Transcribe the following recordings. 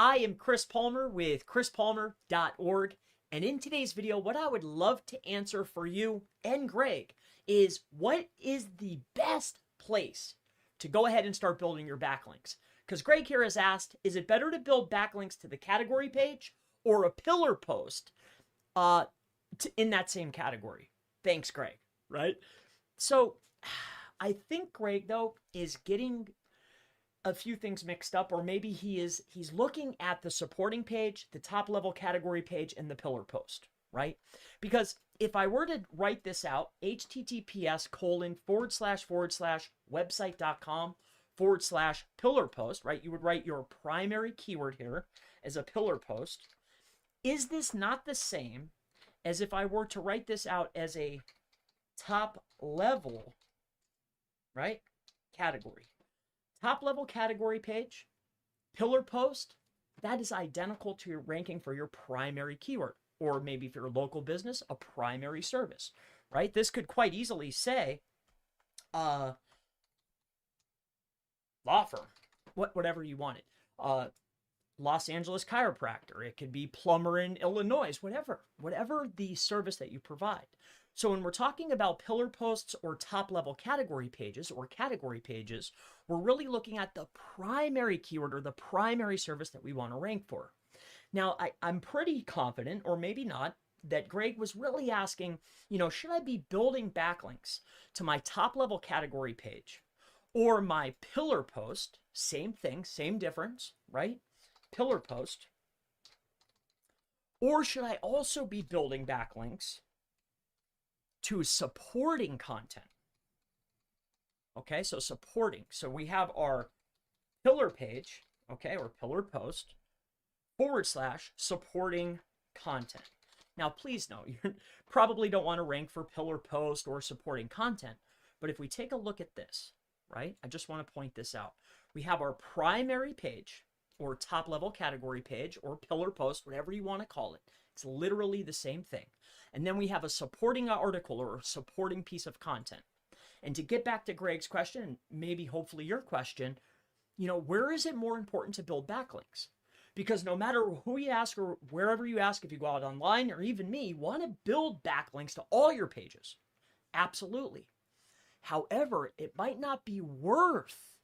I am Chris Palmer with chrispalmer.org, and in today's video, what I would love to answer for you and Greg is what is the best place to go ahead and start building your backlinks? Because Greg here has asked, is it better to build backlinks to the category page or a pillar post in that same category? Thanks, Greg, right? So I think Greg, though, is getting a few things mixed up, or maybe he's looking at the supporting page, the top level category page, and the pillar post, right? Because if I were to write this out, https://website.com/pillar post, right? You would write your primary keyword here as a pillar post. Is this not the same as if I were to write this out as a top level, right, category? Top level category page, pillar post, that is identical to your ranking for your primary keyword, or maybe if you're a local business, a primary service, right? This could quite easily say law firm, whatever you wanted. Los Angeles chiropractor. It could be plumber in Illinois, whatever the service that you provide. So when we're talking about pillar posts or top level category pages, we're really looking at the primary keyword or the primary service that we want to rank for. Now, I'm pretty confident, or maybe not, that Greg was really asking, should I be building backlinks to my top level category page or my pillar post? Same thing, same difference, right? Pillar post. Or should I also be building backlinks to supporting content? Okay, so supporting. So we have our pillar page, okay, or pillar post / supporting content. Now, please note, you probably don't want to rank for pillar post or supporting content, but if we take a look at this, right, I just want to point this out. We have our primary page or top level category page or pillar post, whatever you want to call it. It's literally the same thing. And then we have a supporting article or a supporting piece of content. And to get back to Greg's question, and maybe hopefully your question, where is it more important to build backlinks? Because no matter who you ask or wherever you ask, if you go out online or even me, you want to build backlinks to all your pages. Absolutely. However, it might not be worth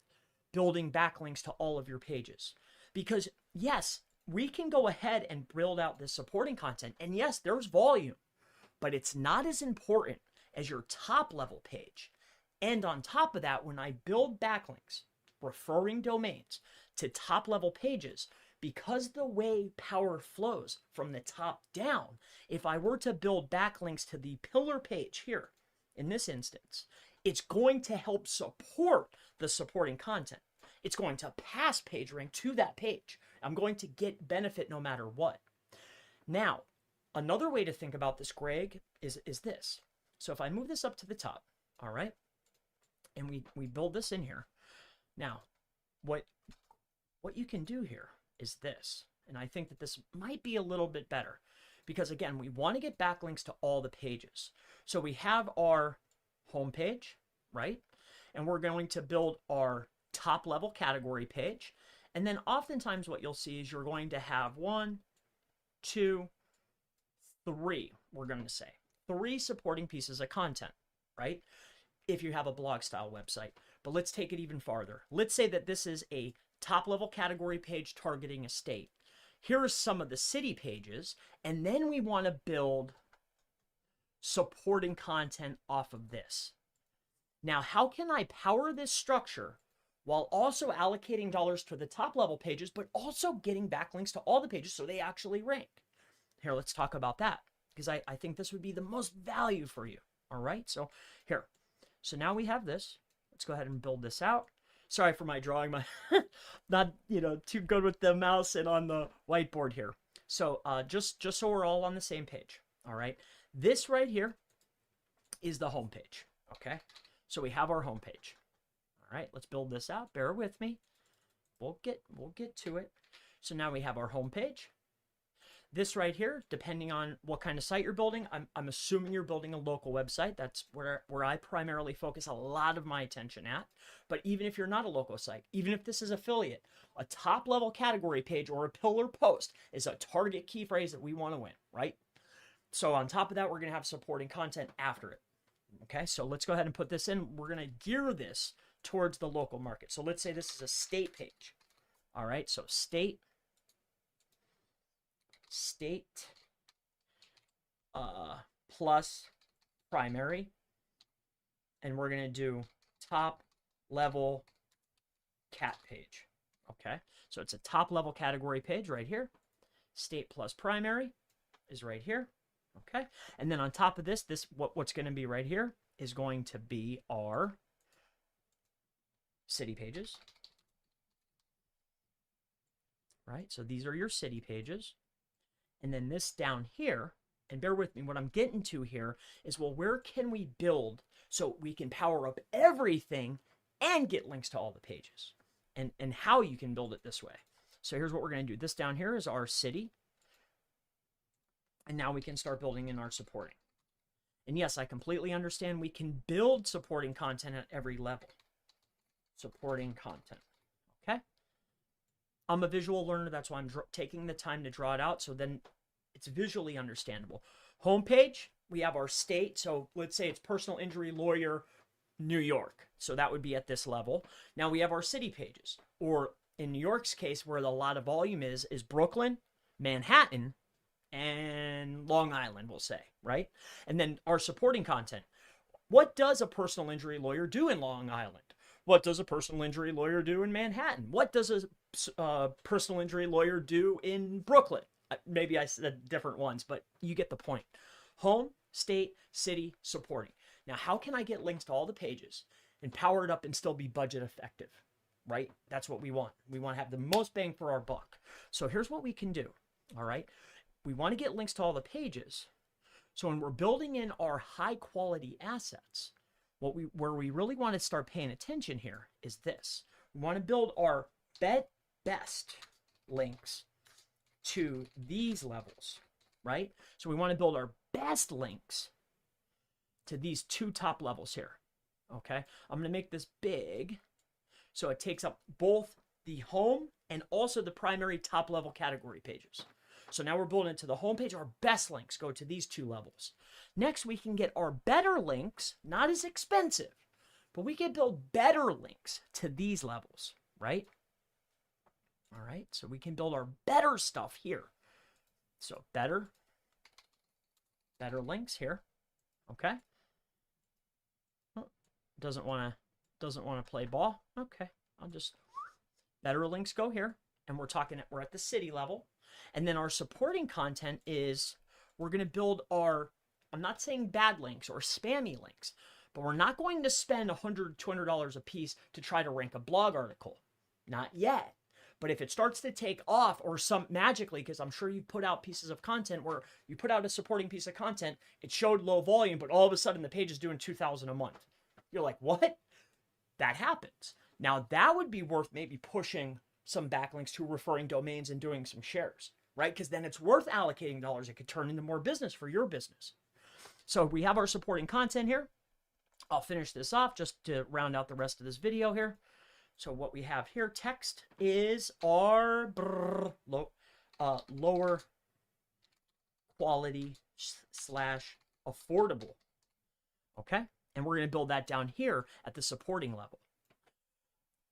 building backlinks to all of your pages. Because yes, we can go ahead and build out this supporting content. And yes, there's volume, but it's not as important as your top level page. And on top of that, when I build backlinks, referring domains to top level pages, because the way power flows from the top down, if I were to build backlinks to the pillar page here, in this instance, it's going to help support the supporting content. It's going to pass PageRank to that page. I'm going to get benefit no matter what. Now, another way to think about this, Greg, is this. So if I move this up to the top, all right, and we build this in here. Now, what you can do here is this, and I think that this might be a little bit better because, again, we want to get backlinks to all the pages. So we have our homepage, right? And we're going to build our top level category page. And then oftentimes what you'll see is you're going to have 1, 2, 3, we're going to say 3 supporting pieces of content, right? If you have a blog style website. But let's take it even farther. Let's say that this is a top level category page targeting a state. Here are some of the city pages, and then we want to build supporting content off of this. Now, how can I power this structure while also allocating dollars to the top level pages, but also getting backlinks to all the pages so they actually rank? Here, let's talk about that, because I think this would be the most value for you. All right, so here. So now we have this. Let's go ahead and build this out. Sorry for my drawing, my not too good with the mouse and on the whiteboard here. So just so we're all on the same page. All right, this right here is the home page. Okay, so we have our home page. All right, let's build this out. Bear with me. We'll get to it. So now we have our home page. This right here, depending on what kind of site you're building, I'm assuming you're building a local website. That's where I primarily focus a lot of my attention at. But even if you're not a local site, even if this is affiliate, a top level category page or a pillar post is a target key phrase that we want to win, right? So on top of that, we're going to have supporting content after it. Okay, so let's go ahead and put this in. We're going to gear this towards the local market. So let's say this is a state page. All right, so state plus primary, and we're going to do top level cat page. Okay, so it's a top level category page right here. State plus primary is right here. Okay, and then on top of this what's going to be right here is going to be our city pages. Right, so these are your city pages. And then this down here, and bear with me, what I'm getting to here is, well, where can we build so we can power up everything and get links to all the pages, and how you can build it this way. So here's what we're going to do. This down here is our city. And now we can start building in our supporting. And yes, I completely understand we can build supporting content at every level. Supporting content. Okay? I'm a visual learner. That's why I'm taking the time to draw it out, so then it's visually understandable. Homepage, we have our state. So let's say it's personal injury lawyer, New York. So that would be at this level. Now we have our city pages. Or in New York's case, where a lot of volume is Brooklyn, Manhattan, and Long Island, we'll say, right? And then our supporting content. What does a personal injury lawyer do in Long Island? What does a personal injury lawyer do in Manhattan? What does a personal injury lawyer do in Brooklyn? Maybe I said different ones, but you get the point. Home, state, city, supporting. Now, how can I get links to all the pages and power it up and still be budget effective, right? That's what we want. We want to have the most bang for our buck. So here's what we can do, all right? We want to get links to all the pages. So when we're building in our high quality assets, where we really want to start paying attention here is this. We want to build our best links to these levels, right? So we want to build our best links to these two top levels here, okay? I'm going to make this big so it takes up both the home and also the primary top level category pages. So now we're building it to the home page. Our best links go to these two levels. Next, we can get our better links, not as expensive, but we can build better links to these levels, right? All right, so we can build our better stuff here. So better links here, okay? Oh, doesn't want to play ball. Okay, I'll just better links go here, and we're at the city level. And then our supporting content is, we're going to build our, I'm not saying bad links or spammy links, but we're not going to spend $100, $200 a piece to try to rank a blog article. Not yet. But if it starts to take off, or some magically, because I'm sure you put out pieces of content where you put out a supporting piece of content, it showed low volume, but all of a sudden the page is doing $2,000 a month. You're like, what? That happens. Now that would be worth maybe pushing some backlinks to referring domains and doing some shares, right? Because then it's worth allocating dollars. It could turn into more business for your business. So we have our supporting content here. I'll finish this off just to round out the rest of this video here. So what we have here, text, is our lower quality / affordable, okay? And we're going to build that down here at the supporting level.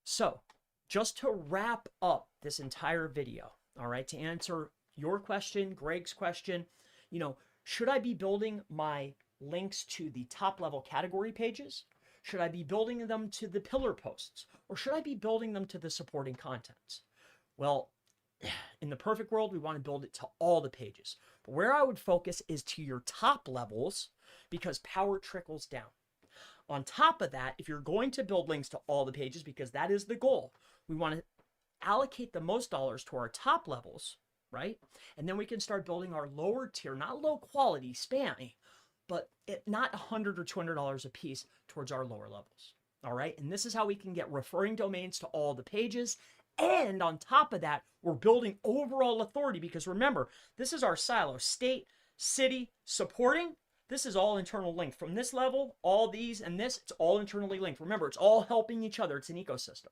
So just to wrap up this entire video, all right, to answer your question, Greg's question, should I be building my links to the top level category pages? Should I be building them to the pillar posts? Or should I be building them to the supporting contents? Well, in the perfect world, we want to build it to all the pages. But where I would focus is to your top levels, because power trickles down. On top of that, if you're going to build links to all the pages, because that is the goal, we want to allocate the most dollars to our top levels, right? And then we can start building our lower tier, not low quality, spammy, but not $100 or $200 a piece towards our lower levels. All right. And this is how we can get referring domains to all the pages And on top of that, we're building overall authority because remember, this is our silo: state, city, supporting. This is all internal linked. From this level, all these and this, it's all internally linked. Remember, it's all helping each other. It's an ecosystem.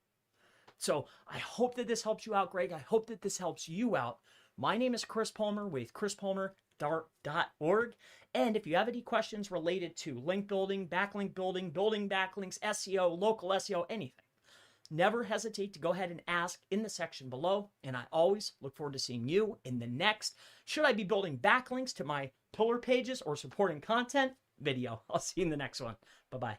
So I hope that this helps you out, Greg. I hope that this helps you out. My name is Chris Palmer with chrispalmer.org. And if you have any questions related to link building, backlink building, building backlinks, SEO, local SEO, anything, never hesitate to go ahead and ask in the section below. And I always look forward to seeing you in the next "Should I be building backlinks to my pillar pages or supporting content" video. I'll see you in the next one. Bye-bye.